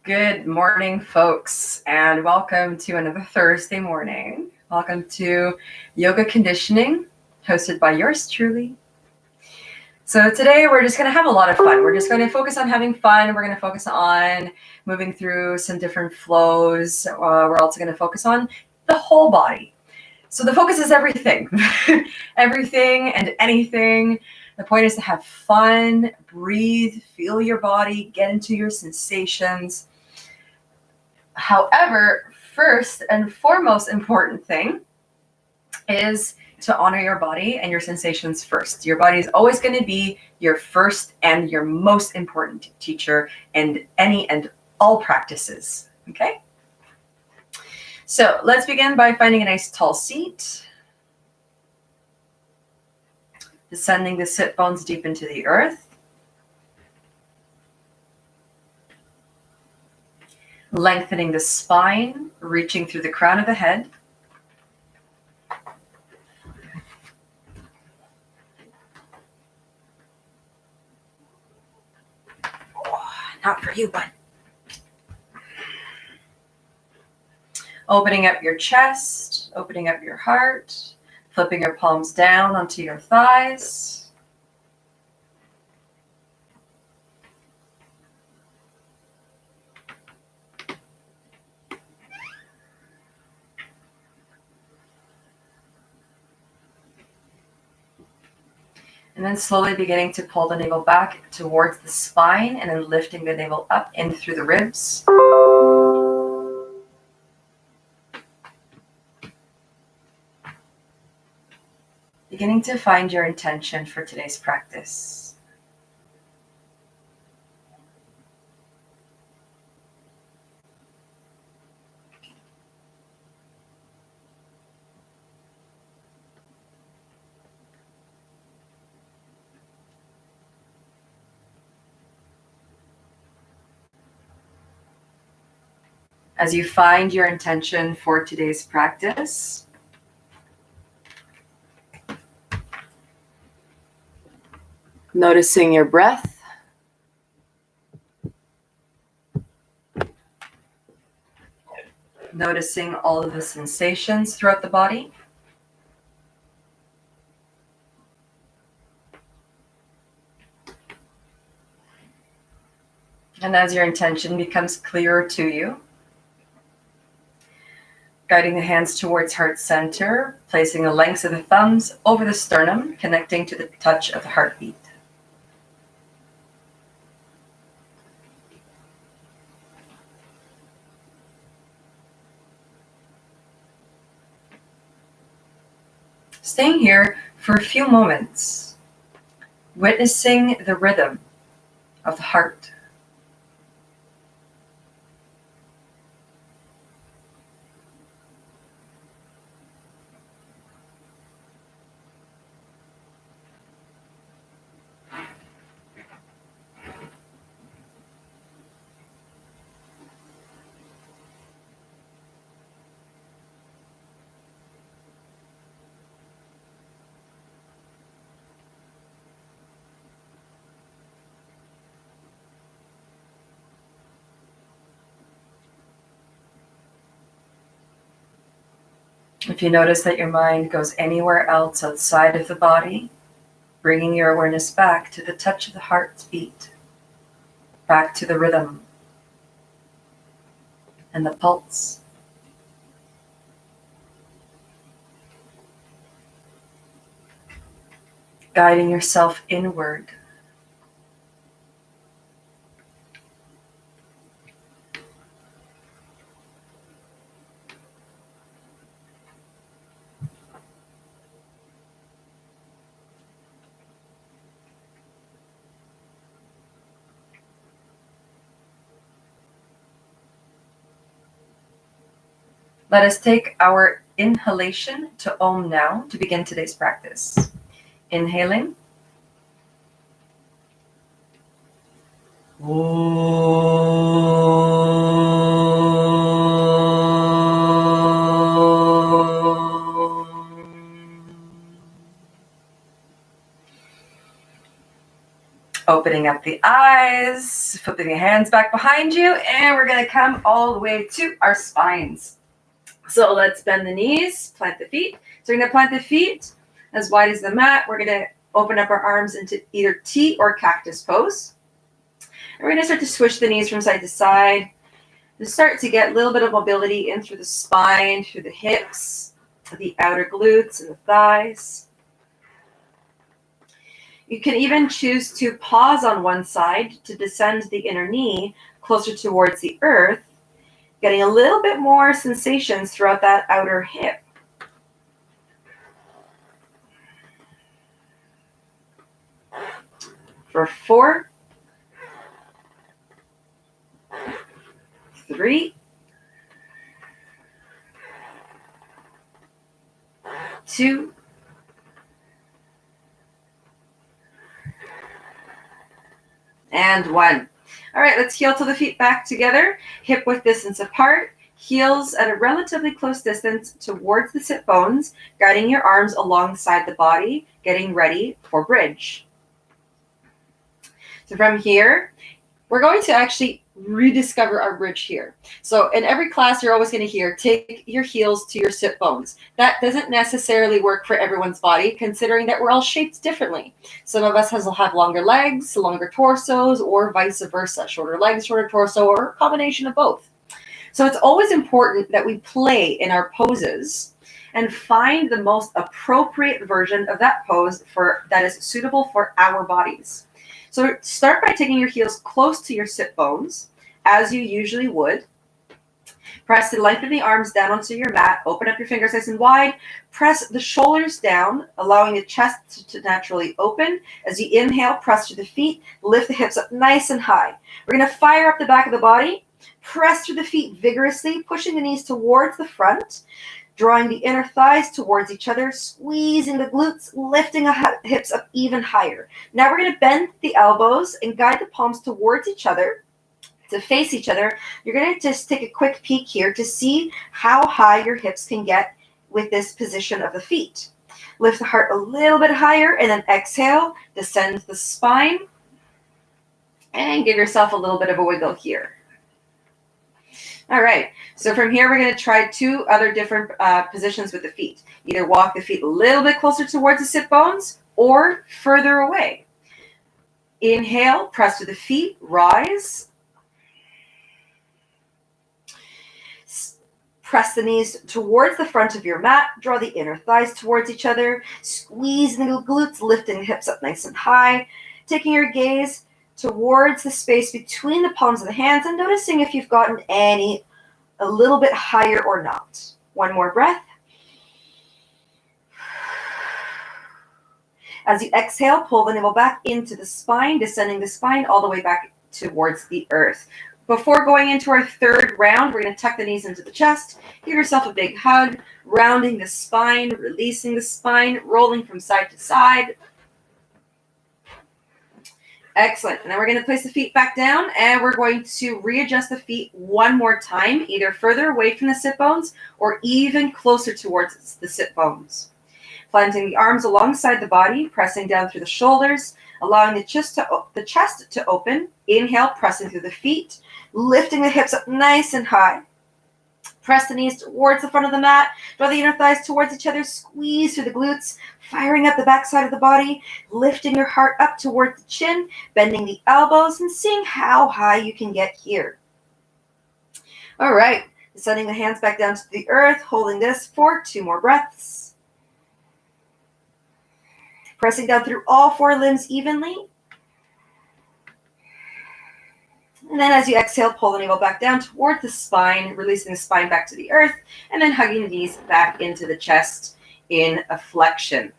Good morning, folks, and welcome to another Thursday morning. Welcome to Yoga Conditioning, hosted by yours truly. So today we're just going to have a lot of fun. We're just going to focus on having fun. We're going to focus on moving through some different flows. We're also going to focus on the whole body. So the focus is everything, everything and anything. The point is to have fun, breathe, feel your body, get into your sensations. However, first and foremost important thing is to honor your body and your sensations first. Your body is always going to be your first and your most important teacher in any and all practices. Okay? So let's begin by finding a nice tall seat. Descending the sit bones deep into the earth. Lengthening the spine, reaching through the crown of the head. Not for you, bud. Opening up your chest, opening up your heart, flipping your palms down onto your thighs. And then slowly beginning to pull the navel back towards the spine and then lifting the navel up in through the ribs. Beginning to find your intention for today's practice. As you find your intention for today's practice, noticing your breath, noticing all of the sensations throughout the body. And as your intention becomes clearer to you, guiding the hands towards heart center, placing the lengths of the thumbs over the sternum, connecting to the touch of the heartbeat. Staying here for a few moments, witnessing the rhythm of the heart. If you notice that your mind goes anywhere else outside of the body, bringing your awareness back to the touch of the heart's beat, back to the rhythm and the pulse. Guiding yourself inward. Let us take our inhalation to Om now to begin today's practice. Inhaling. Opening up the eyes, flipping the hands back behind you, and we're going to come all the way to our spines. So let's bend the knees, plant the feet. So we're going to plant the feet as wide as the mat. We're going to open up our arms into either T or cactus pose. And we're going to start to swish the knees from side to side to start to get a little bit of mobility in through the spine, through the hips, the outer glutes and the thighs. You can even choose to pause on one side to descend the inner knee closer towards the earth, getting a little bit more sensations throughout that outer hip. For 4, 3, 2, and 1. All right, let's heel to the feet back together, hip width distance apart, heels at a relatively close distance towards the sit bones, guiding your arms alongside the body, getting ready for bridge. So from here, we're going to actually rediscover our bridge here. So in every class, you're always going to hear, take your heels to your sit bones. That doesn't necessarily work for everyone's body, considering that we're all shaped differently. Some of us will have longer legs, longer torsos, or vice versa, shorter legs, shorter torso, or a combination of both. So it's always important that we play in our poses and find the most appropriate version of that pose that is suitable for our bodies. So start by taking your heels close to your sit bones, as you usually would. Press the length of the arms down onto your mat. Open up your fingers nice and wide. Press the shoulders down, allowing the chest to naturally open. As you inhale, press to the feet. Lift the hips up nice and high. We're going to fire up the back of the body. Press through the feet vigorously, pushing the knees towards the front. Drawing the inner thighs towards each other, squeezing the glutes, lifting the hips up even higher. Now we're going to bend the elbows and guide the palms towards each other to face each other. You're going to just take a quick peek here to see how high your hips can get with this position of the feet. Lift the heart a little bit higher and then exhale, descend the spine, and give yourself a little bit of a wiggle here. All right, so from here, we're going to try 2 other different positions with the feet. Either walk the feet a little bit closer towards the sit bones or further away. Inhale, press to the feet, rise. Press the knees towards the front of your mat. Draw the inner thighs towards each other. Squeeze the glutes, lifting the hips up nice and high. Taking your gaze towards the space between the palms of the hands and noticing if you've gotten a little bit higher or not. One more breath. As you exhale, pull the navel back into the spine, descending the spine all the way back towards the earth. Before going into our 3rd round, we're going to tuck the knees into the chest, give yourself a big hug, rounding the spine, releasing the spine, rolling from side to side. Excellent. And then we're going to place the feet back down, and we're going to readjust the feet one more time, either further away from the sit bones or even closer towards the sit bones. Planting the arms alongside the body, pressing down through the shoulders, allowing the chest to open. Inhale, pressing through the feet, lifting the hips up nice and high. Press the knees towards the front of the mat. Draw the inner thighs towards each other. Squeeze through the glutes, firing up the back side of the body, lifting your heart up towards the chin, bending the elbows, and seeing how high you can get here. All right, sending the hands back down to the earth, holding this for 2 more breaths. Pressing down through all 4 limbs evenly. And then as you exhale, pull the navel back down towards the spine, releasing the spine back to the earth, and then hugging the knees back into the chest in a flexion.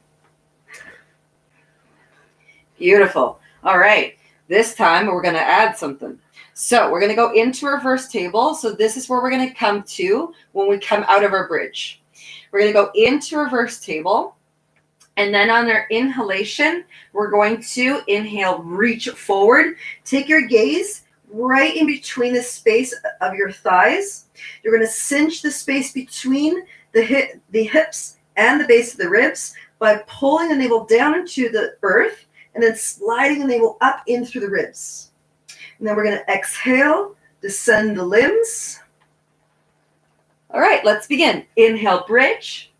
Beautiful. All right. This time we're going to add something. So we're going to go into reverse table. So this is where we're going to come to when we come out of our bridge. We're going to go into reverse table. And then on our inhalation, we're going to inhale, reach forward. Take your gaze right in between the space of your thighs. You're going to cinch the space between the hips and the base of the ribs by pulling the navel down into the earth and then sliding the navel up in through the ribs. And then we're going to exhale, descend the limbs. All right, let's begin. Inhale, bridge.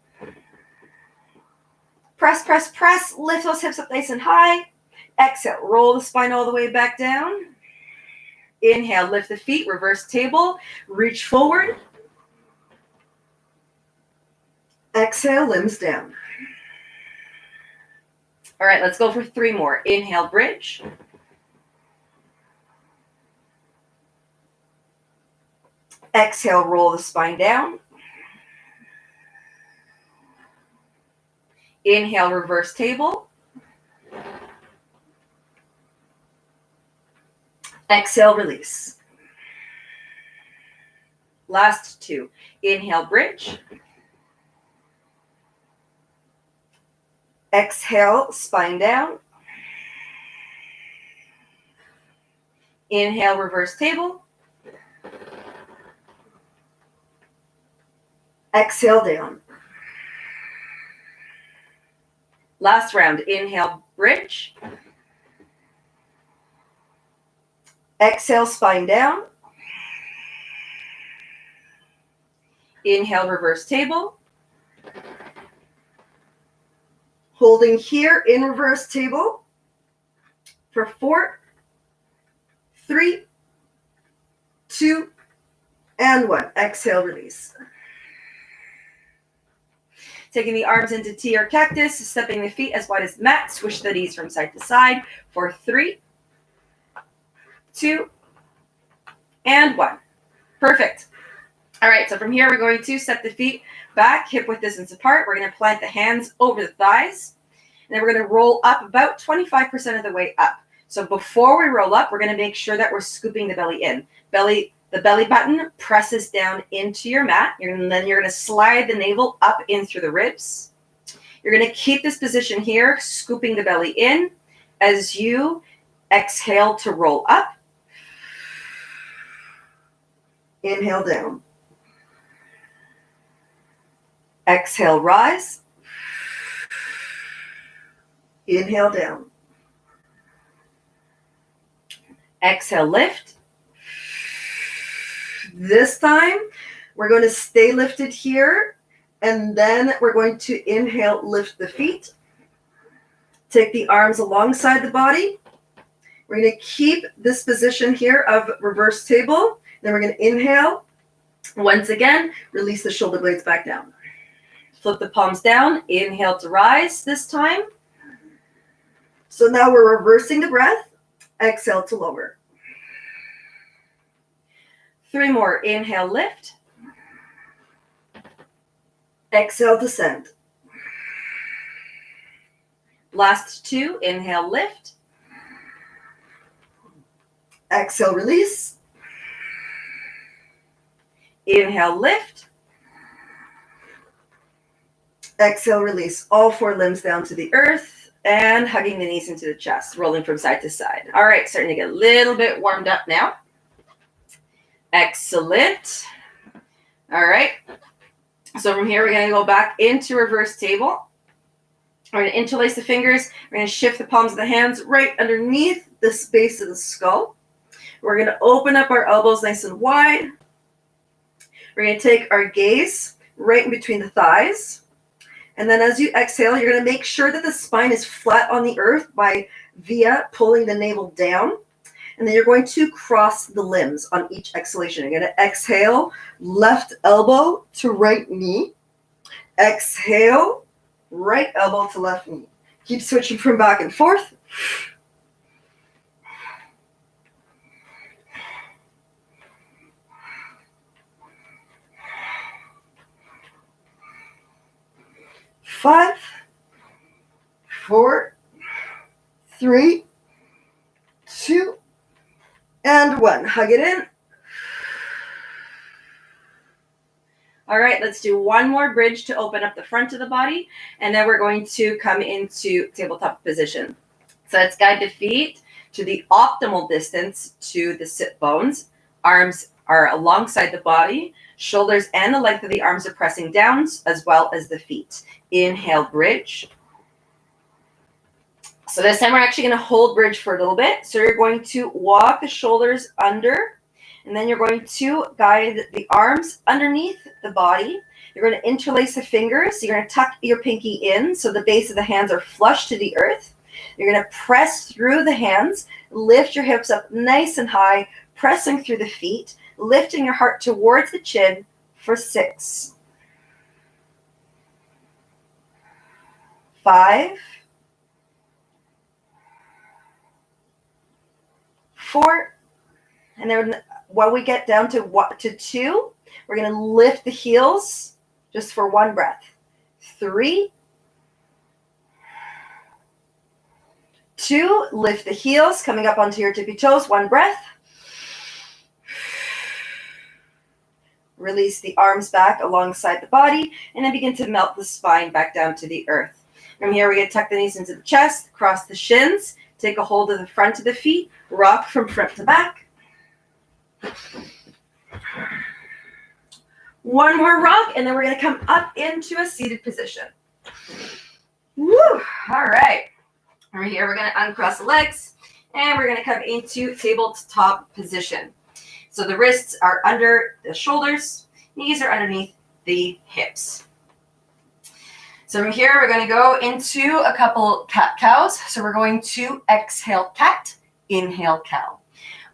Press, press, press. Lift those hips up nice and high. Exhale, roll the spine all the way back down. Inhale, lift the feet, reverse table, reach forward. Exhale, limbs down. All right, let's go for 3 more. Inhale, bridge. Exhale, roll the spine down. Inhale, reverse table. Exhale, release. Last 2. Inhale, bridge. Exhale, spine down. Inhale, reverse table. Exhale, down. Last round. Inhale, bridge. Exhale, spine down. Inhale, reverse table. Holding here in reverse table for 4, 3, 2, and 1. Exhale, release. Taking the arms into T or cactus, stepping the feet as wide as the mat, swish the knees from side to side for 3, 2, and 1. Perfect. All right, so from here, we're going to step the feet back, hip width distance apart. We're going to plant the hands over the thighs. And then we're going to roll up about 25% of the way up. So before we roll up, we're going to make sure that we're scooping the belly in. The belly button presses down into your mat. And then you're going to slide the navel up in through the ribs. You're going to keep this position here, scooping the belly in as you exhale to roll up. Inhale down. Exhale, rise. Inhale down. Exhale, lift. This time, we're going to stay lifted here, and then we're going to inhale, lift the feet. Take the arms alongside the body. We're going to keep this position here of reverse table. Then we're going to inhale. Once again, release the shoulder blades back down. Flip the palms down. Inhale to rise this time. So now we're reversing the breath. Exhale to lower. 3 more. Inhale, lift. Exhale, descend. Last 2. Inhale, lift. Exhale, release. Inhale, lift. Exhale, release. All 4 limbs down to the earth and hugging the knees into the chest, rolling from side to side. All right, starting to get a little bit warmed up now. Excellent. All right. So from here, we're going to go back into reverse table. We're going to interlace the fingers. We're going to shift the palms of the hands right underneath the space of the skull. We're going to open up our elbows nice and wide. We're going to take our gaze right in between the thighs. And then as you exhale, you're going to make sure that the spine is flat on the earth via pulling the navel down. And then you're going to cross the limbs on each exhalation. You're going to exhale, left elbow to right knee. Exhale, right elbow to left knee. Keep switching from back and forth. Five, 4, 3, 2, and 1. Hug it in. All right, let's do one more bridge to open up the front of the body, and then we're going to come into tabletop position. So let's guide the feet to the optimal distance to the sit bones. Arms are alongside the body. Shoulders and the length of the arms are pressing down, as well as the feet. Inhale, bridge. So this time we're actually going to hold bridge for a little bit. So you're going to walk the shoulders under, and then you're going to guide the arms underneath the body. You're going to interlace the fingers. So you're going to tuck your pinky in so the base of the hands are flush to the earth. You're going to press through the hands, lift your hips up nice and high, pressing through the feet, lifting your heart towards the chin for 6, 5, 4, and then when we get down to 2, we're going to lift the heels just for 1 breath. 3, 2, lift the heels, coming up onto your tippy toes, 1 breath. Release the arms back alongside the body, and then begin to melt the spine back down to the earth. From here, we're going to tuck the knees into the chest, cross the shins, take a hold of the front of the feet, rock from front to back. 1 more rock, and then we're going to come up into a seated position. Woo! All right. Over here, we're going to uncross the legs, and we're going to come into tabletop position. So the wrists are under the shoulders, knees are underneath the hips. So from here, we're going to go into a couple cat-cows. So we're going to exhale cat, inhale cow.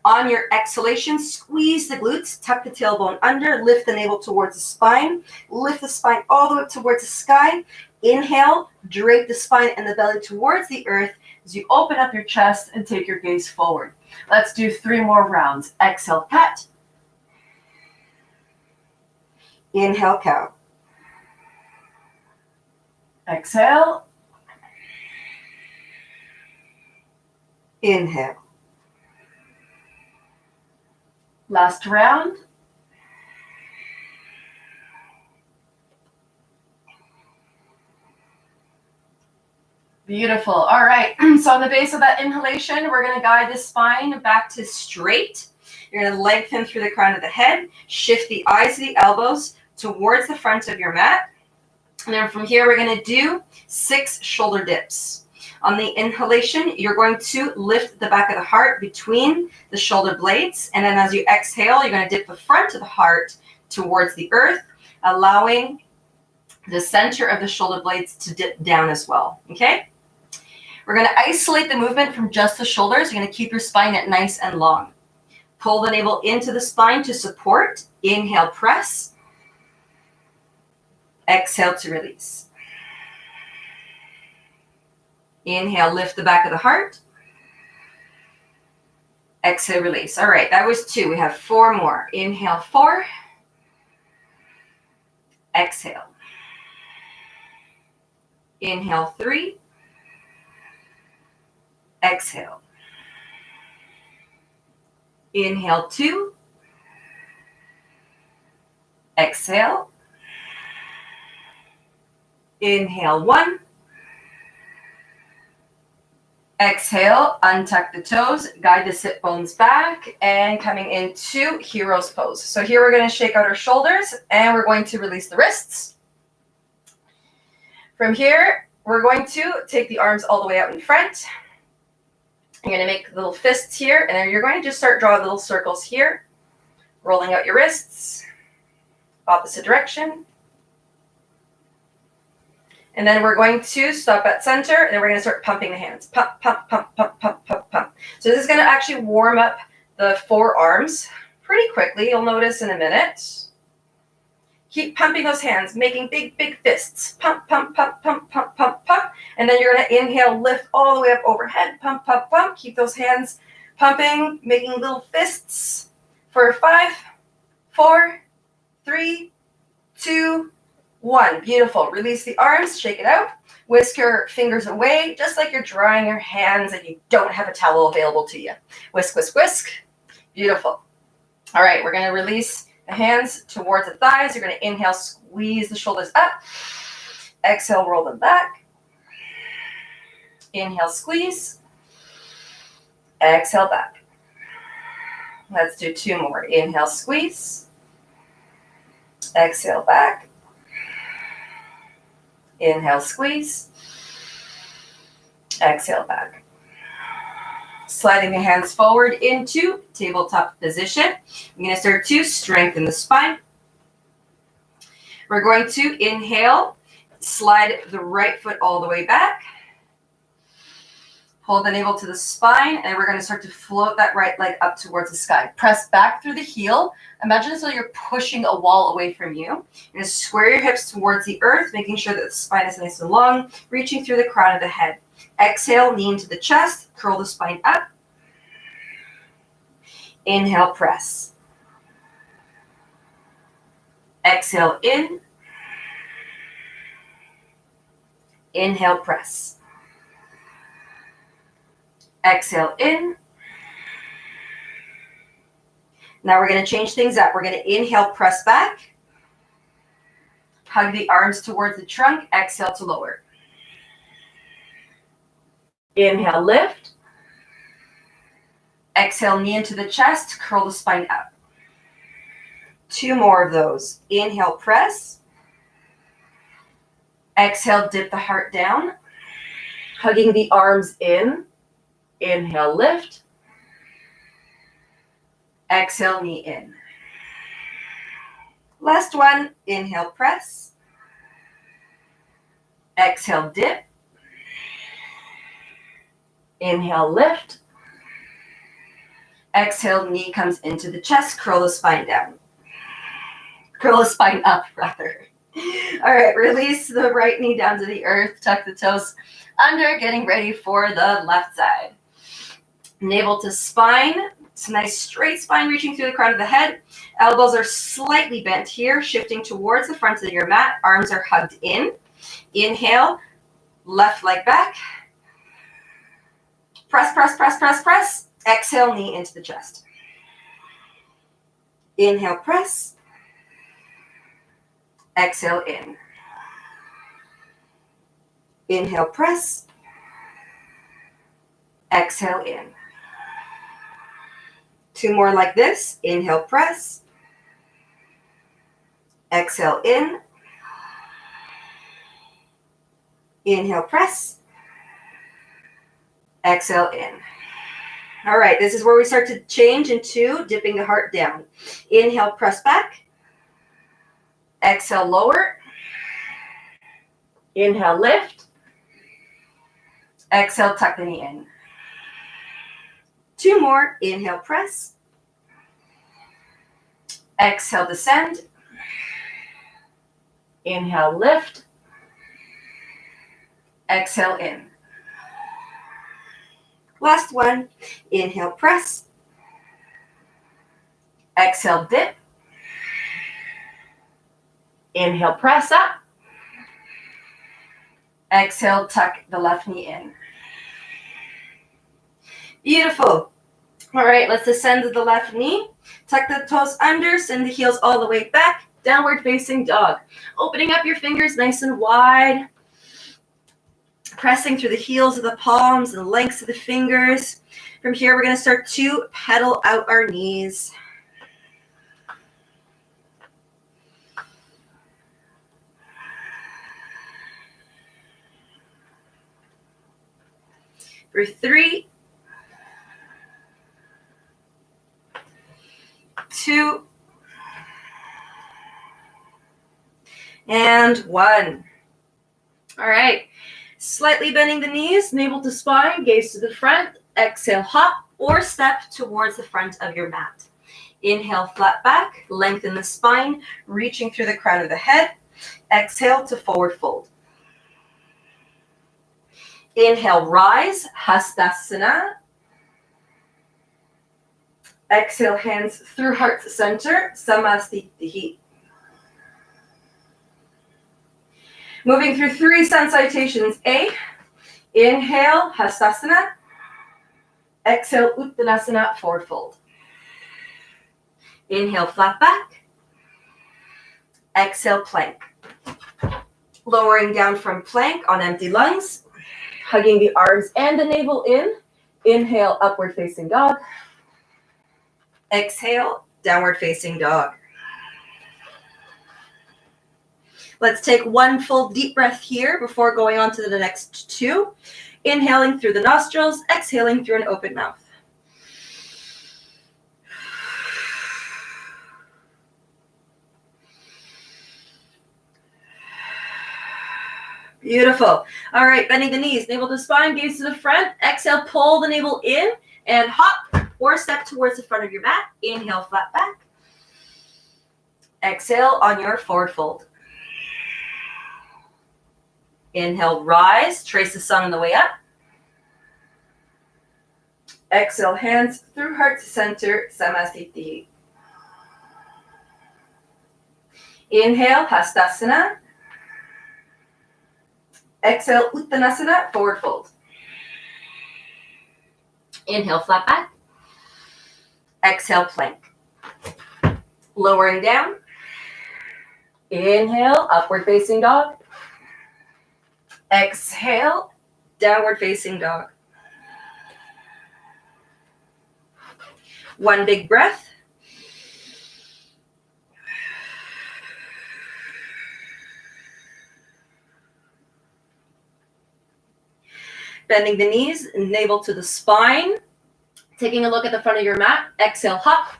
On your exhalation, squeeze the glutes, tuck the tailbone under, lift the navel towards the spine, lift the spine all the way up towards the sky. Inhale, drape the spine and the belly towards the earth as you open up your chest and take your gaze forward. Let's do 3 more rounds. Exhale, cat. Inhale, cow. Exhale. Inhale. Last round. Beautiful. All right. So on the base of that inhalation, we're going to guide the spine back to straight. You're going to lengthen through the crown of the head. Shift the eyes to the elbows towards the front of your mat. And then from here, we're going to do 6 shoulder dips. On the inhalation, you're going to lift the back of the heart between the shoulder blades. And then as you exhale, you're going to dip the front of the heart towards the earth, allowing the center of the shoulder blades to dip down as well. Okay? We're going to isolate the movement from just the shoulders. You're going to keep your spine at nice and long. Pull the navel into the spine to support. Inhale, press. Exhale to release. Inhale, lift the back of the heart. Exhale, release. All right, that was 2. We have 4 more. Inhale, 4. Exhale. Inhale, 3. Exhale. Inhale, 2. Exhale. Inhale, 1. Exhale, untuck the toes, guide the sit bones back, and coming into hero's pose. So here we're going to shake out our shoulders, and we're going to release the wrists. From here, we're going to take the arms all the way out in front. You're going to make little fists here, and then you're going to just start drawing little circles here, rolling out your wrists, opposite direction. And then we're going to stop at center, and then we're going to start pumping the hands. Pump, pump, pump, pump, pump, pump, pump. So this is going to actually warm up the forearms pretty quickly. You'll notice in a minute. Keep pumping those hands, making big, big fists. Pump, pump, pump, pump, pump, pump, pump. And then you're going to inhale, lift all the way up overhead. Pump, pump, pump. Keep those hands pumping, making little fists for 5, 4, 3, 2, 1. Beautiful. Release the arms, shake it out. Whisk your fingers away, just like you're drying your hands and you don't have a towel available to you. Whisk, whisk, whisk. Beautiful. All right, we're going to release the hands towards the thighs. You're going to inhale, squeeze the shoulders up. Exhale, roll them back. Inhale, squeeze. Exhale, back. Let's do 2 more. Inhale, squeeze. Exhale, back. Inhale, squeeze. Exhale back. Sliding the hands forward into tabletop position. I'm going to start to strengthen the spine. We're going to inhale, slide the right foot all the way back. Pull the navel to the spine, and we're going to start to float that right leg up towards the sky. Press back through the heel. Imagine as though you're pushing a wall away from you. You're going to square your hips towards the earth, making sure that the spine is nice and long, reaching through the crown of the head. Exhale, knee into the chest, curl the spine up. Inhale, press. Exhale, in. Inhale, press. Exhale, in. Now we're going to change things up. We're going to inhale, press back. Hug the arms towards the trunk. Exhale to lower. Inhale, lift. Exhale, knee into the chest. Curl the spine up. 2 more of those. Inhale, press. Exhale, dip the heart down. Hugging the arms in. Inhale, lift. Exhale, knee in. Last one. Inhale, press. Exhale, dip. Inhale, lift. Exhale, knee comes into the chest. Curl the spine down. Curl the spine up, rather. All right, release the right knee down to the earth. Tuck the toes under, getting ready for the left side. Navel to spine. It's a nice straight spine reaching through the crown of the head. Elbows are slightly bent here, shifting towards the front of your mat. Arms are hugged in. Inhale, left leg back. Press, press, press, press, press. Exhale, knee into the chest. Inhale, press. Exhale, in. Inhale, press. Exhale, in. 2 more like this. Inhale, press. Exhale, in. Inhale, press. Exhale, in. All right, this is where we start to change into dipping the heart down. Inhale, press back. Exhale, lower. Inhale, lift. Exhale, tuck the knee in. 2 more. Inhale, press. Exhale, descend. Inhale, lift. Exhale, in. Last one. Inhale, press. Exhale, dip. Inhale, press up. Exhale, tuck the left knee in. Beautiful. All right, let's descend to the left knee. Tuck the toes under, send the heels all the way back. Downward facing dog. Opening up your fingers nice and wide. Pressing through the heels of the palms and the lengths of the fingers. From here, we're going to start to pedal out our knees. For 3, 2, and 1. All right. Slightly bending the knees, navel to spine, gaze to the front. Exhale, hop or step towards the front of your mat. Inhale, flat back, lengthen the spine, reaching through the crown of the head. Exhale to forward fold. Inhale, rise, Hastasana. Exhale, hands through heart center, Samastitihi. Moving through 3 sun salutations. A, inhale, Hastasana. Exhale, Uttanasana, forward fold. Inhale, flat back. Exhale, plank. Lowering down from plank on empty lungs. Hugging the arms and the navel in. Inhale, upward facing dog. Exhale, downward facing dog. Let's take 1 full deep breath here before going on to the next 2. Inhaling through the nostrils, exhaling through an open mouth. Beautiful. All right, bending the knees, navel to spine, gaze to the front. Exhale, pull the navel in and hop or step towards the front of your mat. Inhale, flat back. Exhale on your forward fold. Inhale, rise, trace the sun on the way up. Exhale, hands through heart to center, Samasthiti. Inhale, Hastasana. Exhale, Uttanasana, forward fold. Inhale, flat back. Exhale, plank. Lowering down. Inhale, upward facing dog. Exhale, downward facing dog. One big breath. Bending the knees, navel to the spine. Taking a look at the front of your mat. Exhale, hop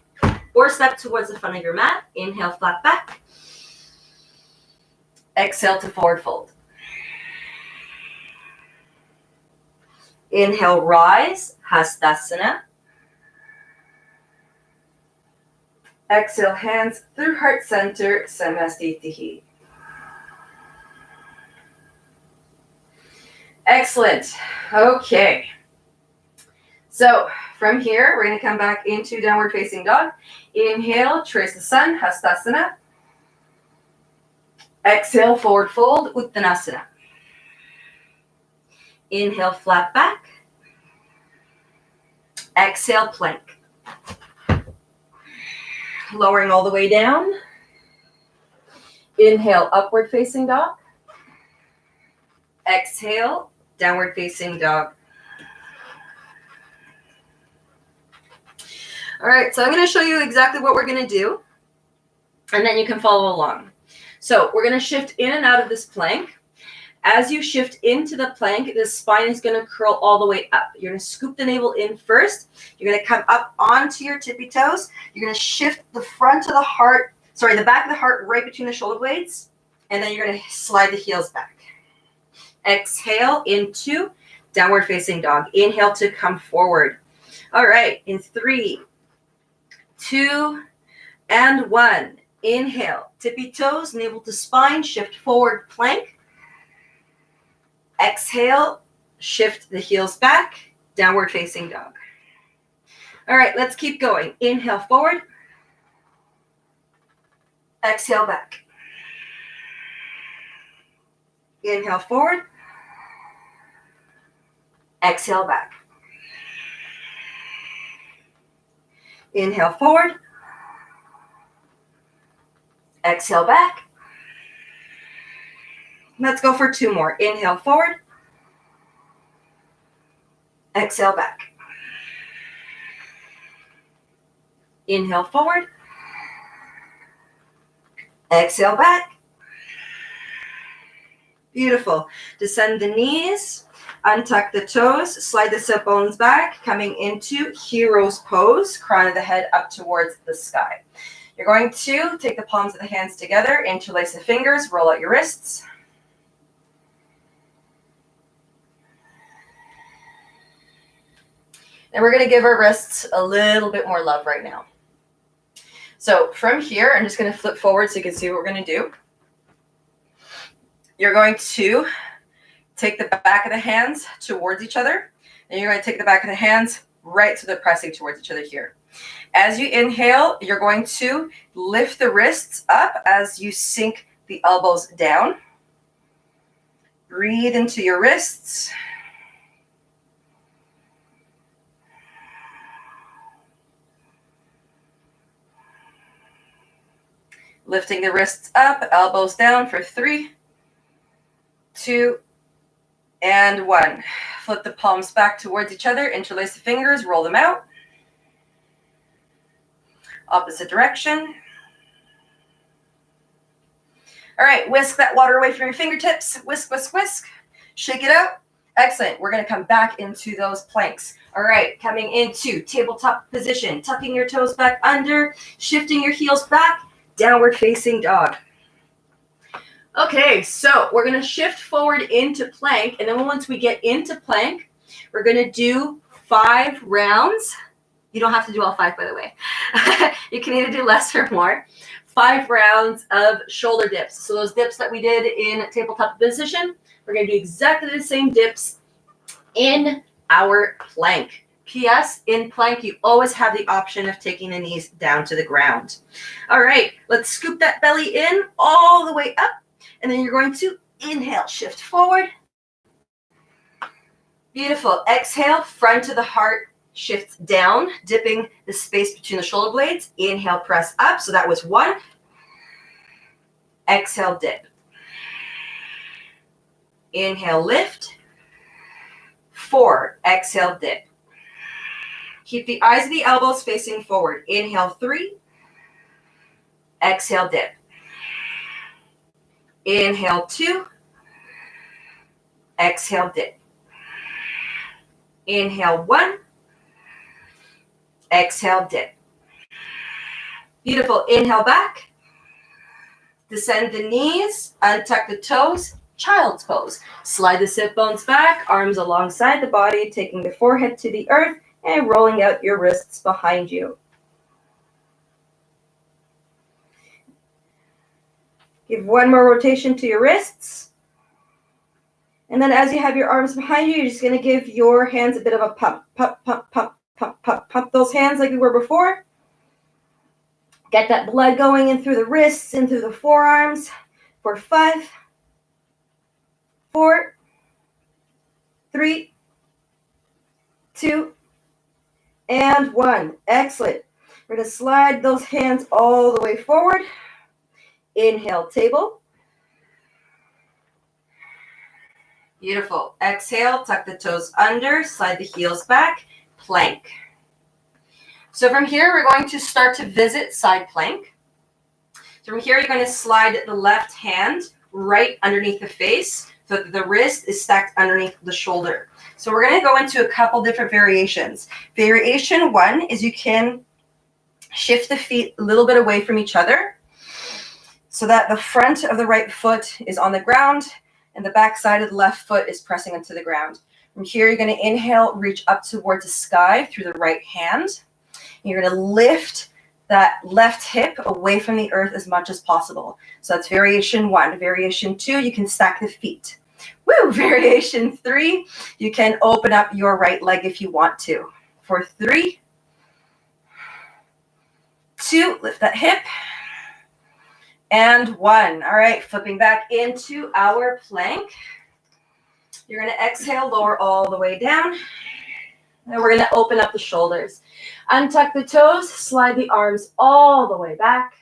or step towards the front of your mat. Inhale, flat back. Exhale to forward fold. Inhale, rise, Hastasana. Exhale, hands through heart center, Samasthiti. Excellent. Okay. So from here, we're going to come back into downward facing dog. Inhale, trace the sun, Hastasana. Exhale, forward fold, Uttanasana. Inhale, flat back. Exhale, plank. Lowering all the way down. Inhale, upward facing dog. Exhale, downward facing dog. All right, so I'm going to show you exactly what we're going to do, and then you can follow along. So we're going to shift in and out of this plank. As you shift into the plank, the spine is going to curl all the way up. You're going to scoop the navel in first. You're going to come up onto your tippy toes. You're going to shift the front of the heart, the back of the heart right between the shoulder blades, and then you're going to slide the heels back. Exhale into downward facing dog. Inhale to come forward. All right, in 3, 2, and 1. Inhale, tippy toes, navel to spine, shift forward, plank. Exhale, shift the heels back, downward facing dog. All right, let's keep going. Inhale forward. Exhale back. Inhale forward. Exhale back. Inhale forward. Exhale back. Let's go for 2 more. Inhale forward. Exhale back. Inhale forward. Exhale back. Beautiful. Descend the knees. Untuck the toes. Slide the sit bones back. Coming into hero's pose. Crown of the head up towards the sky. You're going to take the palms of the hands together. Interlace the fingers. Roll out your wrists. And we're going to give our wrists a little bit more love right now. So from here, I'm just going to flip forward so you can see what we're going to do. You're going to take the back of the hands towards each other. And you're going to take the back of the hands right so they're pressing towards each other here. As you inhale, you're going to lift the wrists up as you sink the elbows down. Breathe into your wrists. Lifting the wrists up, elbows down for 3, 2, and 1. Flip the palms back towards each other, interlace the fingers, roll them out. Opposite direction. All right, whisk that water away from your fingertips. Whisk, whisk, whisk. Shake it out. Excellent. We're going to come back into those planks. All right, coming into tabletop position, tucking your toes back under, shifting your heels back, downward facing dog. Okay, so we're going to shift forward into plank, and then once we get into plank, we're going to do 5 rounds. You don't have to do all 5, by the way. You can either do less or more. 5 rounds of shoulder dips. So those dips that we did in tabletop position, we're going to do exactly the same dips in our plank. P.S. In plank, you always have the option of taking the knees down to the ground. All right, let's scoop that belly in all the way up. And then you're going to inhale, shift forward. Beautiful. Exhale, front of the heart shifts down, dipping the space between the shoulder blades. Inhale, press up. So that was 1. Exhale, dip. Inhale, lift. 4. Exhale, dip. Keep the eyes of the elbows facing forward. Inhale, 3. Exhale, dip. Inhale, 2. Exhale, dip. Inhale, 1. Exhale, dip. Beautiful. Inhale back. Descend the knees, untuck the toes, child's pose. Slide the sit bones back, arms alongside the body, taking the forehead to the earth and rolling out your wrists behind you. Give 1 more rotation to your wrists. And then as you have your arms behind you, you're just going to give your hands a bit of a pump. Pump, pump, pump, pump, pump, pump those hands like we were before. Get that blood going in through the wrists, in through the forearms for 5, 4, 3, 2, and 1. Excellent. We're going to slide those hands all the way forward. Inhale, table. Beautiful. Exhale, tuck the toes under, slide the heels back, plank. So from here, we're going to start to visit side plank. So from here, you're going to slide the left hand right underneath the face so that the wrist is stacked underneath the shoulder. So we're going to go into a couple different variations. Variation 1 is you can shift the feet a little bit away from each other so that the front of the right foot is on the ground and the back side of the left foot is pressing into the ground. From here, you're going to inhale, reach up towards the sky through the right hand. You're going to lift that left hip away from the earth as much as possible. So that's variation 1. Variation 2, you can stack the feet. Woo! Variation 3, you can open up your right leg if you want to. For 3, 2, lift that hip. And 1. All right, flipping back into our plank. You're going to exhale, lower all the way down. And we're going to open up the shoulders. Untuck the toes, slide the arms all the way back.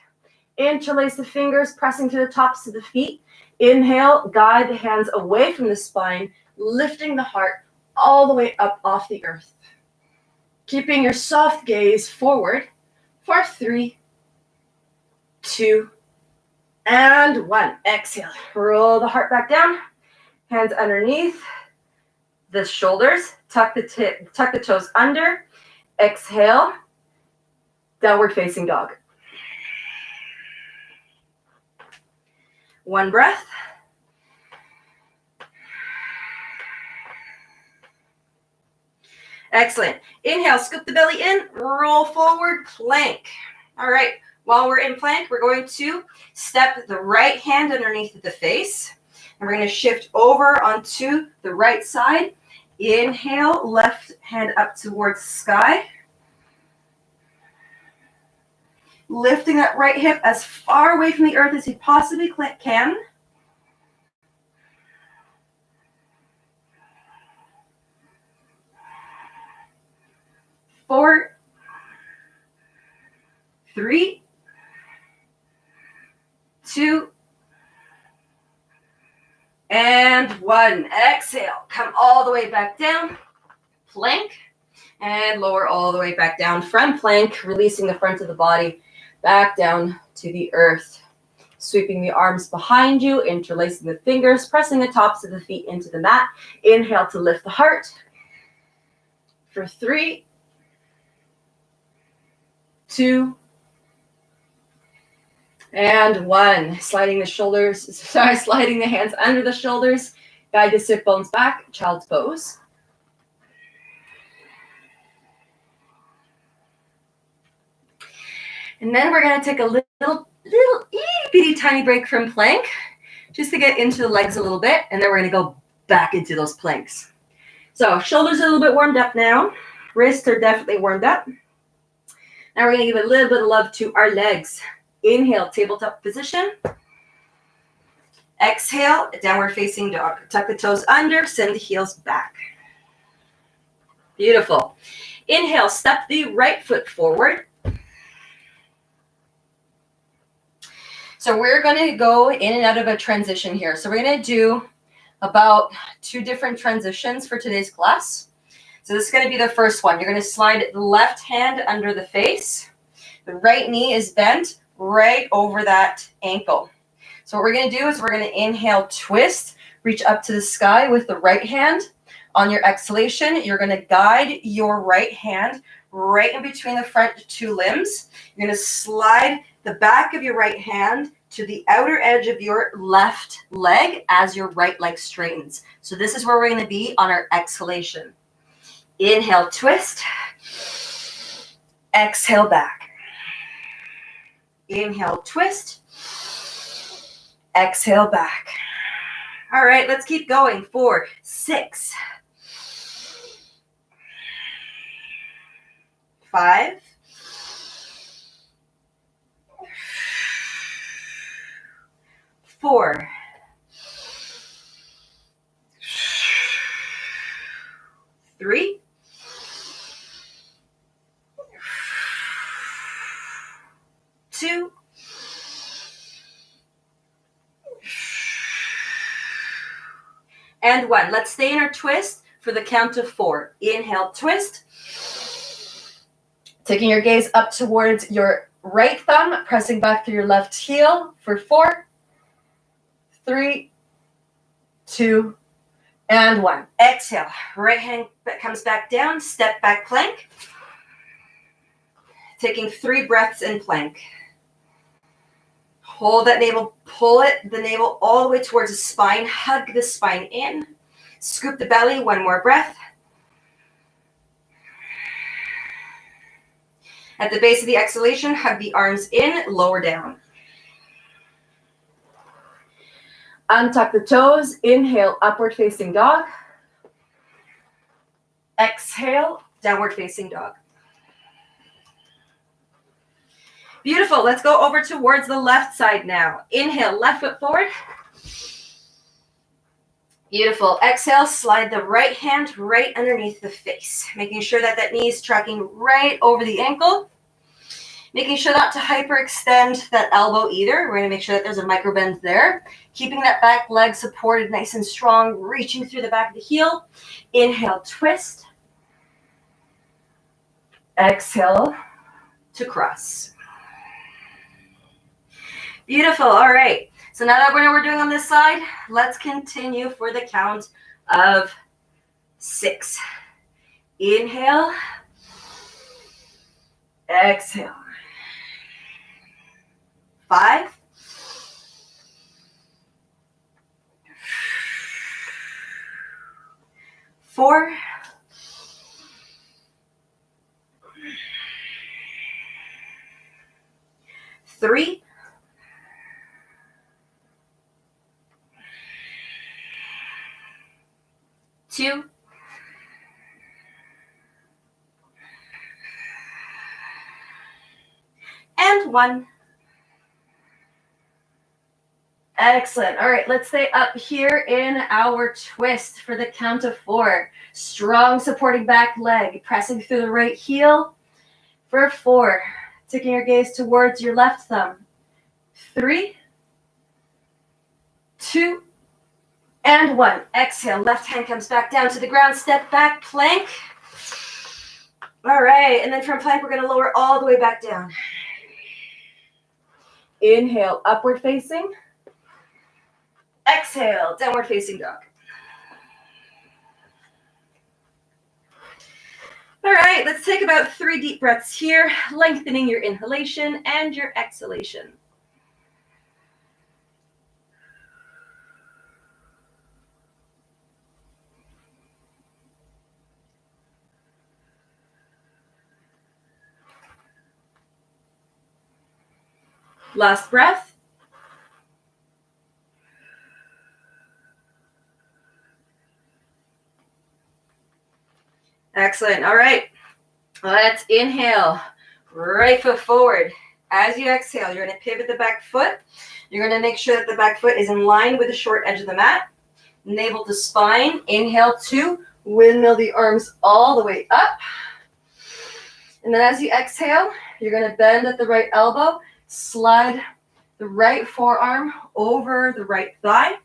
Interlace the fingers, pressing to the tops of the feet. Inhale, guide the hands away from the spine, lifting the heart all the way up off the earth. Keeping your soft gaze forward for 3, 2, and 1. Exhale. Roll the heart back down. Hands underneath the shoulders. Tuck the toes under. Exhale. Downward facing dog. 1 breath. Excellent. Inhale, scoop the belly in, roll forward, plank. All right. While we're in plank, we're going to step the right hand underneath the face. And we're going to shift over onto the right side. Inhale, left hand up towards the sky. Lifting that right hip as far away from the earth as you possibly can. Four, 3, 2, and 1. Exhale. Come all the way back down. Plank. And lower all the way back down from plank, releasing the front of the body back down to the earth. Sweeping the arms behind you, interlacing the fingers, pressing the tops of the feet into the mat. Inhale to lift the heart. For 3, 2, and 1. Sliding the hands under the shoulders. Guide the sit bones back, child's pose. And then we're going to take a little itty bitty tiny break from plank, just to get into the legs a little bit, and then we're going to go back into those planks. So shoulders are a little bit warmed up now. Wrists are definitely warmed up. Now we're going to give a little bit of love to our legs. Inhale, tabletop position. Exhale, downward facing dog. Tuck the toes under, send the heels back. Beautiful. Inhale, step the right foot forward. So we're going to go in and out of a transition here. So we're going to do about 2 different transitions for today's class. So this is going to be the first one. You're going to slide the left hand under the face. The right knee is bent right over that ankle. So what we're going to do is we're going to inhale, twist, reach up to the sky with the right hand. On your exhalation, you're going to guide your right hand right in between the front 2 limbs. You're going to slide the back of your right hand to the outer edge of your left leg as your right leg straightens. So this is where we're going to be on our exhalation. Inhale, twist. Exhale, back. Inhale, twist. Exhale, back. All right, let's keep going. 4, 6, 5, 4, 3, 2, and 1. Let's stay in our twist for the count of 4. Inhale, twist. Taking your gaze up towards your right thumb, pressing back through your left heel for 4, 3, 2, and 1. Exhale. Right hand comes back down, step back plank. Taking 3 breaths in plank. Hold that navel, pull the navel all the way towards the spine. Hug the spine in. Scoop the belly, 1 more breath. At the base of the exhalation, hug the arms in, lower down. Untuck the toes. Inhale, upward facing dog. Exhale, downward facing dog. Beautiful. Let's go over towards the left side now. Inhale, left foot forward. Beautiful. Exhale, slide the right hand right underneath the face, making sure that that knee is tracking right over the ankle. Making sure not to hyperextend that elbow either. We're going to make sure that there's a micro bend there. Keeping that back leg supported nice and strong, reaching through the back of the heel. Inhale, twist. Exhale to cross. Beautiful. All right. So now that we know what we're doing on this side, let's continue for the count of 6. Inhale. Exhale. 5. 4. 3. 2. And 1. Excellent. All right, let's stay up here in our twist for the count of 4. Strong supporting back leg, pressing through the right heel for 4. Taking your gaze towards your left thumb. 3, 2, and 1. Exhale, left hand comes back down to the ground, step back, plank. All right, and then from plank, we're going to lower all the way back down. Inhale, upward facing. Exhale, downward facing dog. All right, let's take about 3 deep breaths here, lengthening your inhalation and your exhalation. Last breath. Excellent. All right. Let's inhale. Right foot forward. As you exhale, you're going to pivot the back foot. You're going to make sure that the back foot is in line with the short edge of the mat. Navel to spine. Inhale 2. Windmill the arms all the way up. And then as you exhale, you're going to bend at the right elbow. Slide the right forearm over the right thigh.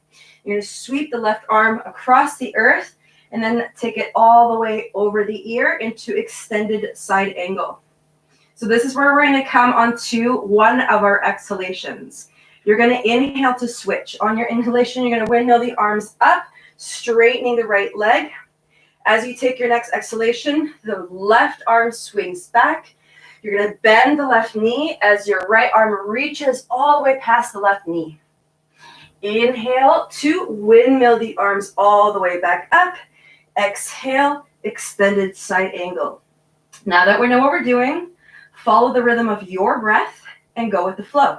You're going to sweep the left arm across the earth and then take it all the way over the ear into extended side angle. So this is where we're going to come onto one of our exhalations. You're going to inhale to switch. On your inhalation, you're going to windmill the arms up, straightening the right leg. As you take your next exhalation, the left arm swings back. You're going to bend the left knee as your right arm reaches all the way past the left knee. Inhale to windmill the arms all the way back up. Exhale, extended side angle. Now that we know what we're doing, follow the rhythm of your breath and go with the flow.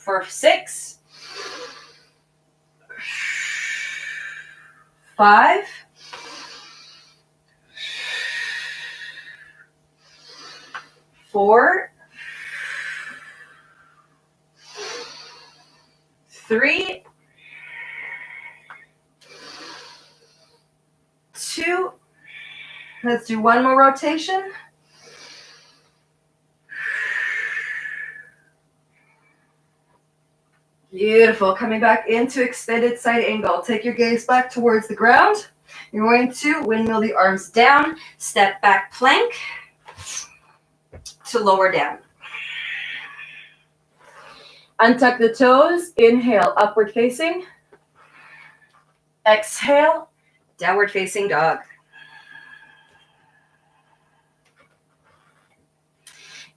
For 6, 5, 4, 3, 2. Let's do one more rotation. Beautiful. Coming back into extended side angle. Take your gaze back towards the ground. You're going to windmill the arms down, step back plank to lower down. Untuck the toes. Inhale, upward facing. Exhale, downward facing dog.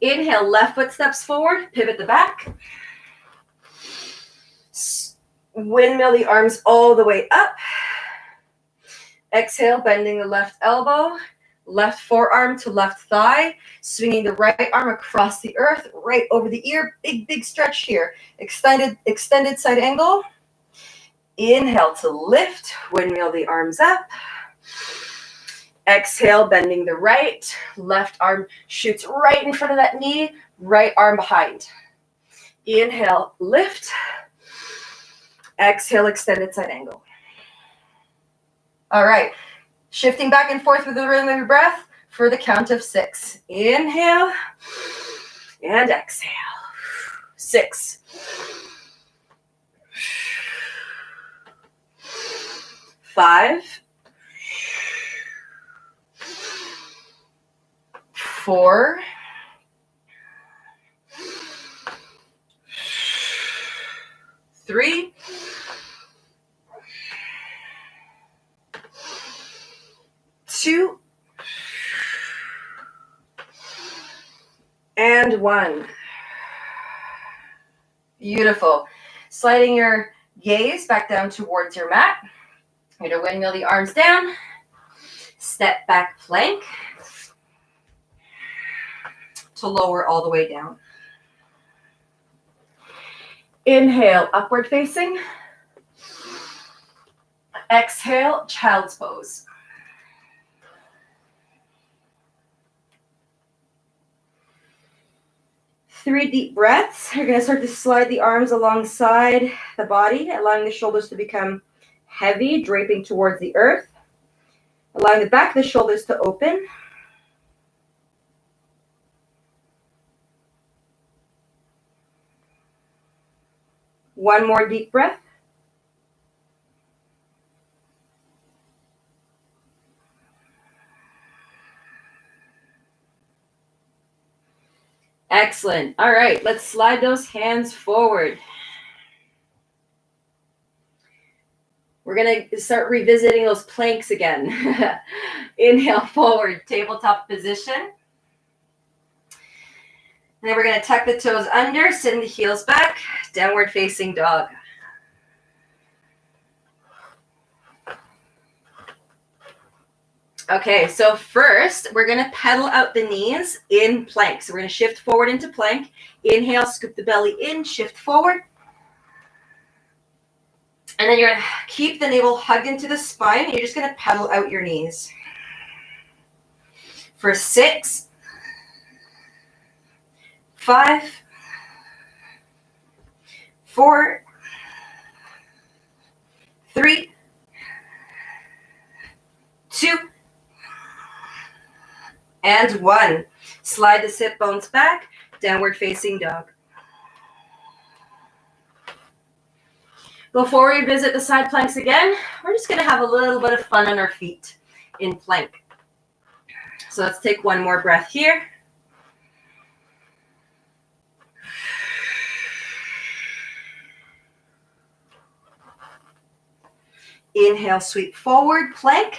Inhale, left foot steps forward, pivot the back. Windmill the arms all the way up. Exhale, bending the left elbow, left forearm to left thigh, swinging the right arm across the earth, right over the ear. Big, big stretch here. Extended side angle. Inhale to lift, windmill the arms up. Exhale, bending the right, left arm shoots right in front of that knee, right arm behind. Inhale, lift. Exhale, extended side angle. All right, shifting back and forth with the rhythm of your breath for the count of 6. Inhale and exhale. 6. 5. 4. 3. 2. And 1. Beautiful. Sliding your gaze back down towards your mat. You're going to windmill the arms down. Step back plank to lower all the way down. Inhale, upward facing. Exhale, child's pose. Three deep breaths. You're going to start to slide the arms alongside the body, allowing the shoulders to become heavy, draping towards the earth. Allowing the back of the shoulders to open. One more deep breath. Excellent. All right, let's slide those hands forward. We're going to start revisiting those planks again. Inhale forward, tabletop position. And then we're going to tuck the toes under, send the heels back, downward facing dog. Okay, so first we're going to pedal out the knees in plank. So we're going to shift forward into plank. Inhale, scoop the belly in, shift forward. And then you're going to keep the navel hugged into the spine. You're just going to pedal out your knees. For 6, 5, 4, 3, 2, and 1. Slide the sit bones back, downward facing dog. Before we visit the side planks again, we're just going to have a little bit of fun on our feet in plank. So let's take one more breath here. Inhale, sweep forward, plank.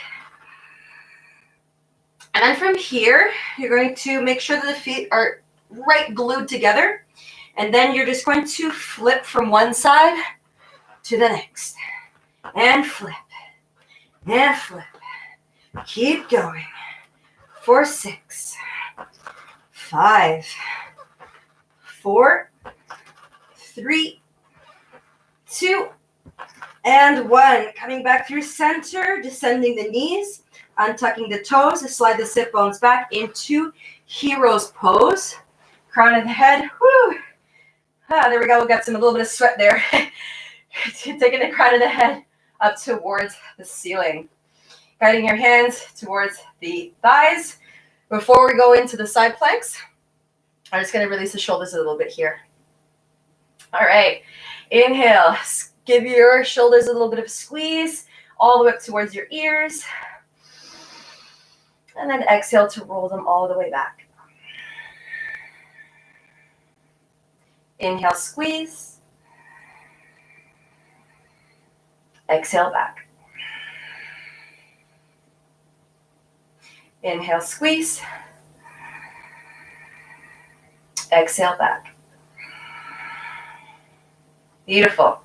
And then from here, you're going to make sure that the feet are right glued together. And then you're just going to flip from one side to the next. And flip. And flip. Keep going. For 6, 5, 4, 3, 2, and 1. Coming back through center, descending the knees. Untucking the toes to slide the sit bones back into hero's pose. Crown of the head. Woo! There we go. We got a little bit of sweat there. Taking the crown of the head up towards the ceiling. Guiding your hands towards the thighs. Before we go into the side planks, I'm just going to release the shoulders a little bit here. All right. Inhale. Give your shoulders a little bit of a squeeze all the way up towards your ears. And then exhale to roll them all the way back. Inhale, squeeze. Exhale, back. Inhale, squeeze. Exhale, back. Beautiful.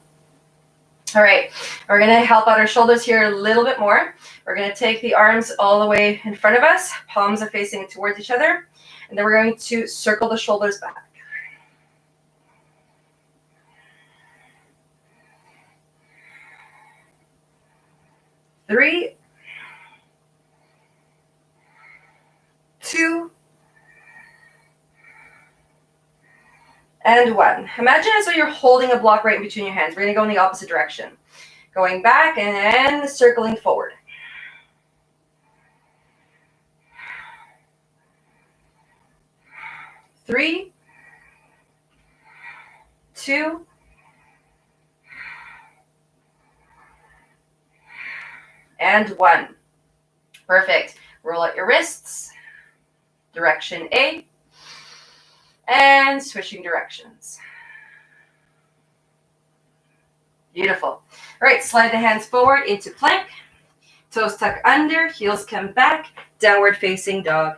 All right, we're going to help out our shoulders here a little bit more. We're going to take the arms all the way in front of us. Palms are facing towards each other. And then we're going to circle the shoulders back. Three, 2, and 1. Imagine as though you're holding a block right in between your hands. We're going to go in the opposite direction. Going back and then circling forward. 3, 2, and 1. Perfect. Roll out your wrists. Direction A. And switching directions. Beautiful. All right, slide the hands forward into plank. Toes tuck under, heels come back, downward facing dog.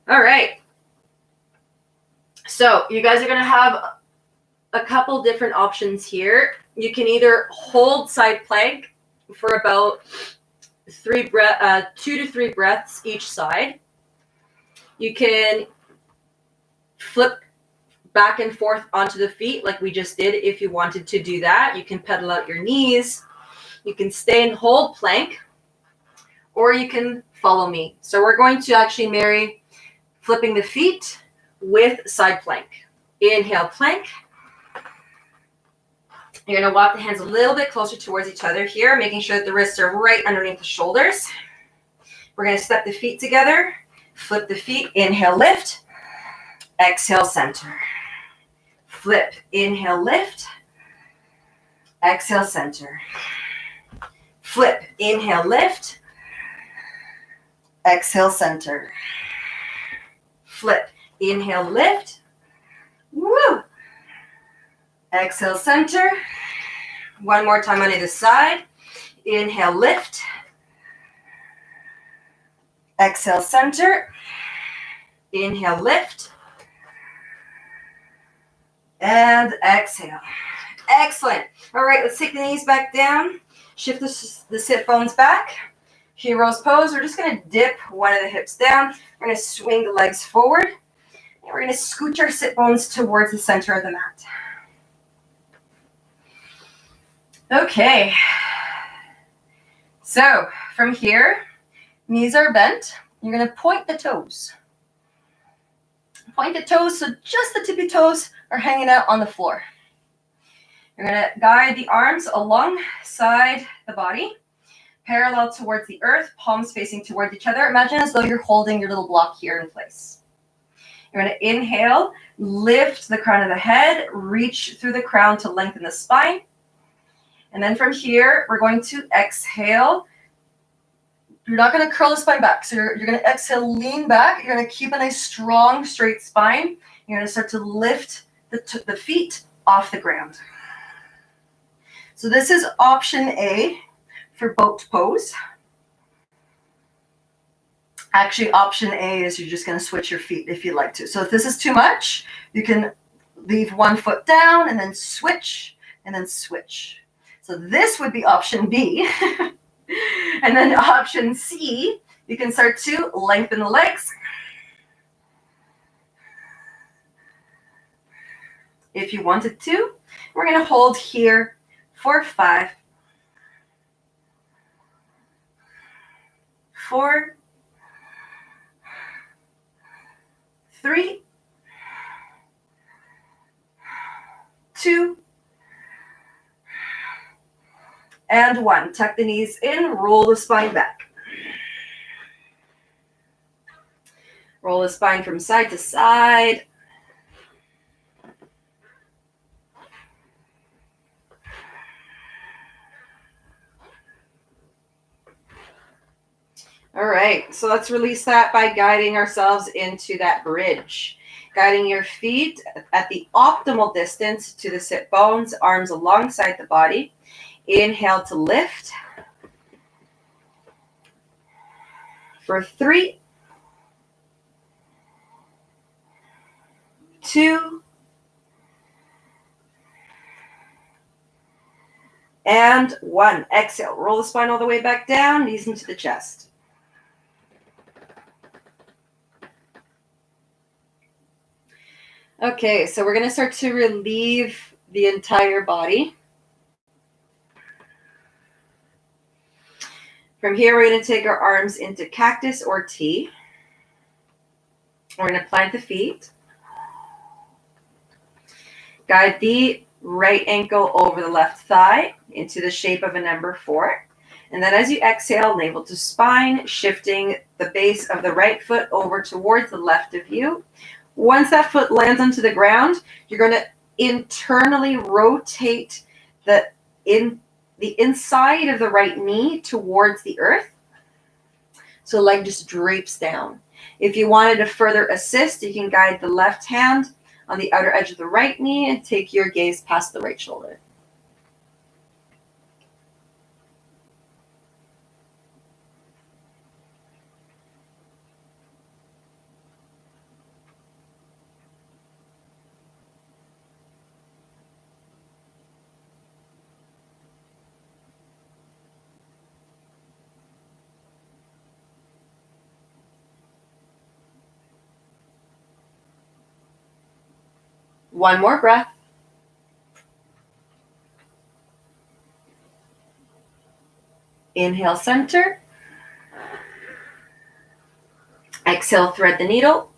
All right. So you guys are going to have a couple different options here. You can either hold side plank for about 2 to 3 breaths each side. You can flip back and forth onto the feet like we just did. If you wanted to do that, you can pedal out your knees. You can stay and hold plank, or you can follow me. So we're going to actually marry flipping the feet with side plank. Inhale, plank. You're going to walk the hands a little bit closer towards each other here, making sure that the wrists are right underneath the shoulders. We're going to step the feet together, flip the feet, inhale, lift, exhale, center. Flip, inhale, lift, exhale, center. Flip, inhale, lift, Exhale, center. Flip. Inhale, lift. Woo! Exhale, center. One more time on either side. Inhale, lift. Exhale, center. Inhale, lift. And exhale. Excellent. All right, let's take the knees back down. Shift the sit bones back. Hero's pose. We're just going to dip one of the hips down. We're going to swing the legs forward. And we're going to scooch our sit bones towards the center of the mat. Okay. So from here, knees are bent. You're going to point the toes. Point the toes so just the tippy toes are hanging out on the floor. You're going to guide the arms alongside the body, parallel towards the earth, palms facing towards each other. Imagine as though you're holding your little block here in place. You're going to inhale, lift the crown of the head, reach through the crown to lengthen the spine. And then from here, we're going to exhale. You're not going to curl the spine back. So you're going to exhale, lean back. You're going to keep a nice, strong, straight spine. You're going to start to lift the feet off the ground. So this is option A for boat pose. Actually, option A is you're just going to switch your feet if you'd like to. So if this is too much, you can leave one foot down and then switch and then switch. So this would be option B. And then option C, you can start to lengthen the legs. If you wanted to, we're going to hold here for 5, 4, 3, 2, and 1. Tuck the knees in, roll the spine back. Roll the spine from side to side. All right, so let's release that by guiding ourselves into that bridge. Guiding your feet at the optimal distance to the sit bones, arms alongside the body. Inhale to lift. For 3, 2, and 1. Exhale. Roll the spine all the way back down, knees into the chest. Okay, so we're going to start to relieve the entire body. From here, we're going to take our arms into cactus or T. We're going to plant the feet. Guide the right ankle over the left thigh into the shape of a number 4. And then as you exhale, navel to spine, shifting the base of the right foot over towards the left of you. Once that foot lands onto the ground, you're going to internally rotate the inside of the right knee towards the earth. So the leg just drapes down. If you wanted to further assist, you can guide the left hand on the outer edge of the right knee and take your gaze past the right shoulder. One more breath. Inhale, center. Exhale, thread the needle.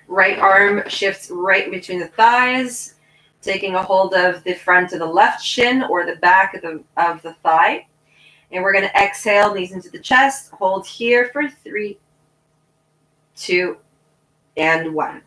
Right arm shifts right between the thighs, taking a hold of the front of the left shin or the back of the thigh. And we're going to exhale, knees into the chest. Hold here for 3, 2, and 1.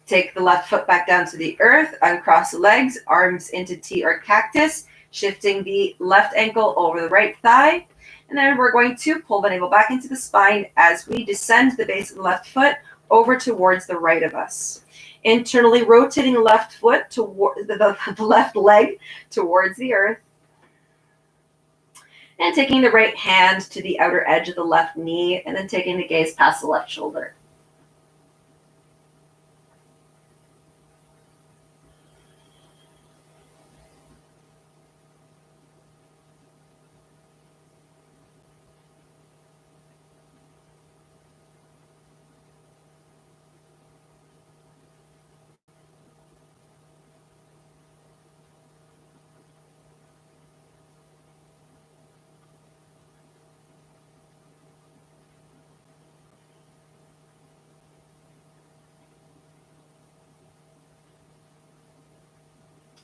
Take the left foot back down to the earth, uncross the legs, arms into T or cactus, shifting the left ankle over the right thigh. And then we're going to pull the navel back into the spine as we descend the base of the left foot over towards the right of us. Internally rotating the left foot toward the left leg towards the earth. And taking the right hand to the outer edge of the left knee, and then taking the gaze past the left shoulder.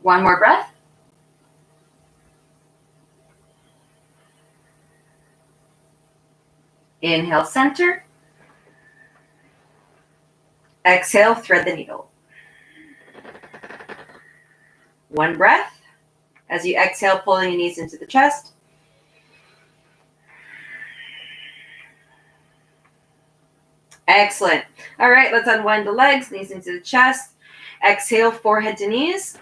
One more breath. Inhale, center. Exhale, thread the needle. One breath. As you exhale, pulling your knees into the chest. Excellent. All right, let's unwind the legs, knees into the chest. Exhale, forehead to knees.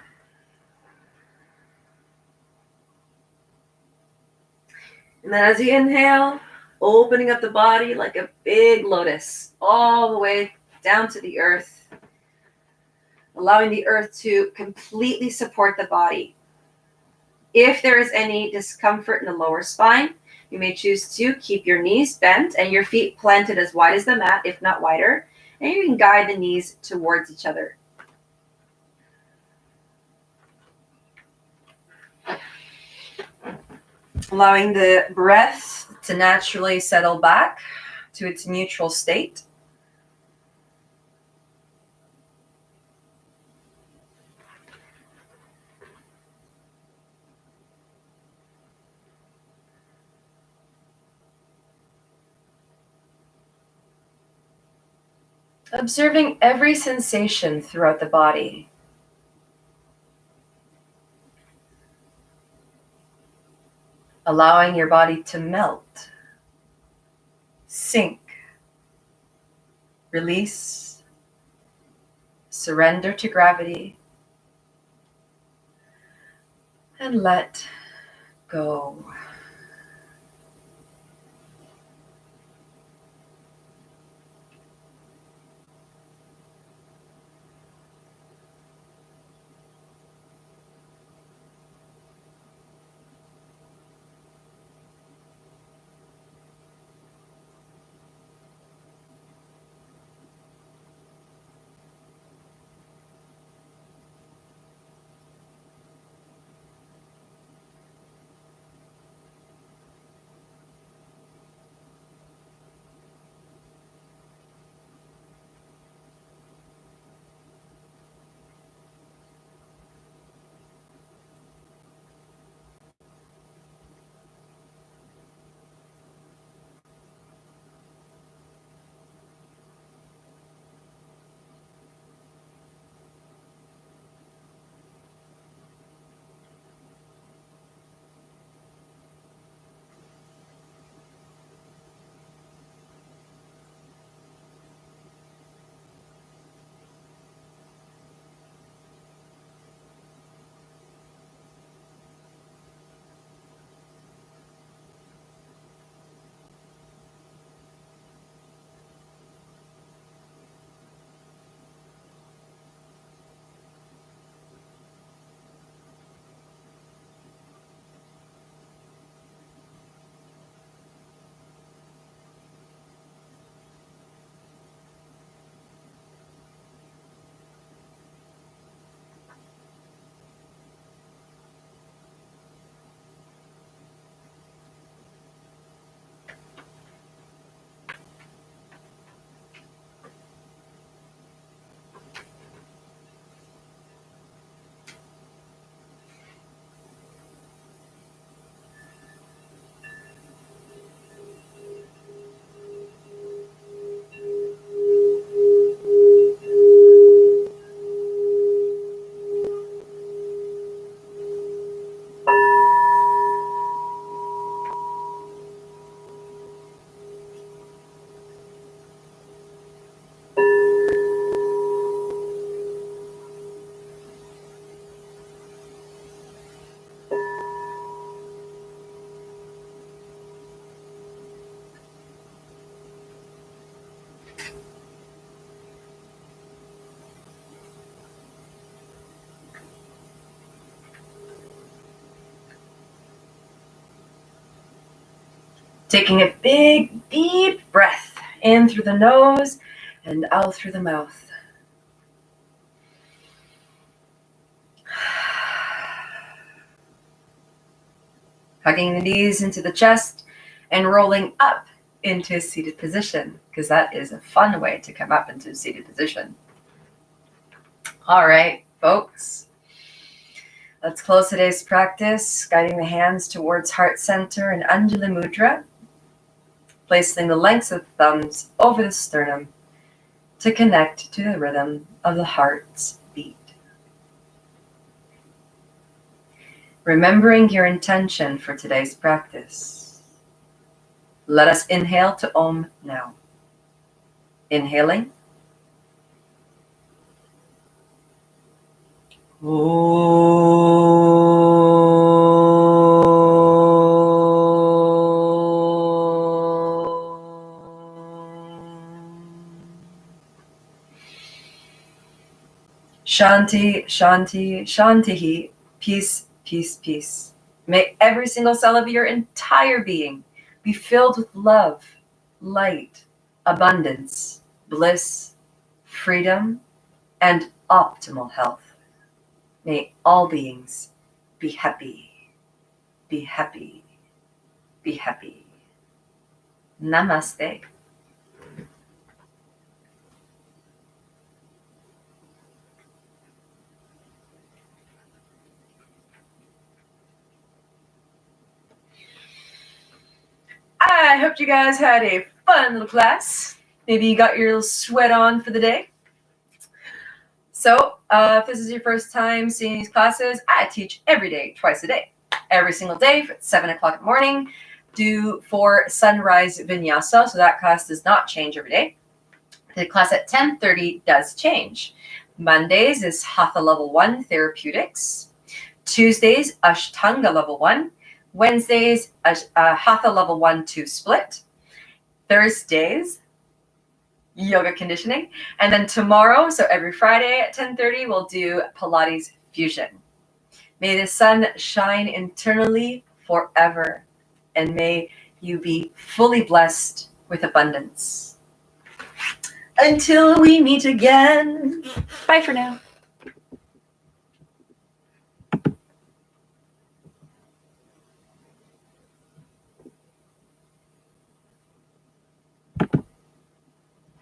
And then as you inhale, opening up the body like a big lotus, all the way down to the earth, allowing the earth to completely support the body. If there is any discomfort in the lower spine, you may choose to keep your knees bent and your feet planted as wide as the mat, if not wider, and you can guide the knees towards each other. Allowing the breath to naturally settle back to its neutral state. Observing every sensation throughout the body. Allowing your body to melt, sink, release, surrender to gravity, and let go. Taking a big, deep breath in through the nose and out through the mouth. Hugging the knees into the chest and rolling up into a seated position, because that is a fun way to come up into a seated position. All right, folks. Let's close today's practice, guiding the hands towards heart center and Anjali Mudra, placing the lengths of the thumbs over the sternum to connect to the rhythm of the heart's beat. Remembering your intention for today's practice, let us inhale to Om now. Inhaling. Shanti, Shanti, Shantihi, peace, peace, peace. May every single cell of your entire being be filled with love, light, abundance, bliss, freedom, and optimal health. May all beings be happy, be happy, be happy. Namaste. I hope you guys had a fun little class. Maybe you got your little sweat on for the day. So if this is your first time seeing these classes, I teach every day, twice a day. Every single day at 7 o'clock in the morning, do for sunrise vinyasa. So that class does not change every day. The class at 10:30 does change. Mondays is Hatha Level 1 Therapeutics. Tuesdays, Ashtanga Level 1. Wednesdays, Hatha Level 1-2 Split. Thursdays, Yoga Conditioning. And then tomorrow, so every Friday at 10:30, we'll do Pilates Fusion. May the sun shine internally forever, and may you be fully blessed with abundance. Until we meet again. Bye for now.